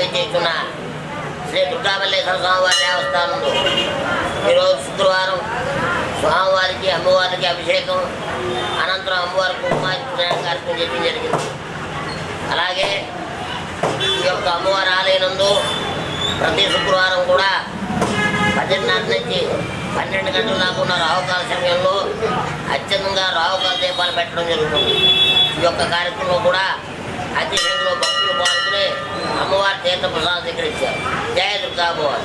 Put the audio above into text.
వేచేస్తున్న శ్రీ దుర్గామల్లేశ్వర స్వామివారి దేవస్థానంలో ఈరోజు శుక్రవారం స్వామివారికి అమ్మవారికి అభిషేకం అనంతరం అమ్మవారికి కుంకుమార్చన కార్యక్రమం చేయడం జరిగింది. అలాగే ఈ యొక్క అమ్మవారి ఆలయనందు ప్రతి శుక్రవారం కూడా 10:30 నుంచి 12 గంటల దాకా ఉన్న రాహుకాల సమయంలో అత్యంతంగా రాహుకాల దీపాలు పెట్టడం జరుగుతుంది. ఈ యొక్క కార్యక్రమంలో కూడా అతి సంఖ్యలో భక్తులు పాల్గొని అమ్మవారి తీర్థ ప్రసాదం స్వీకరించారు. జయ దుర్గా అమ్మవారు.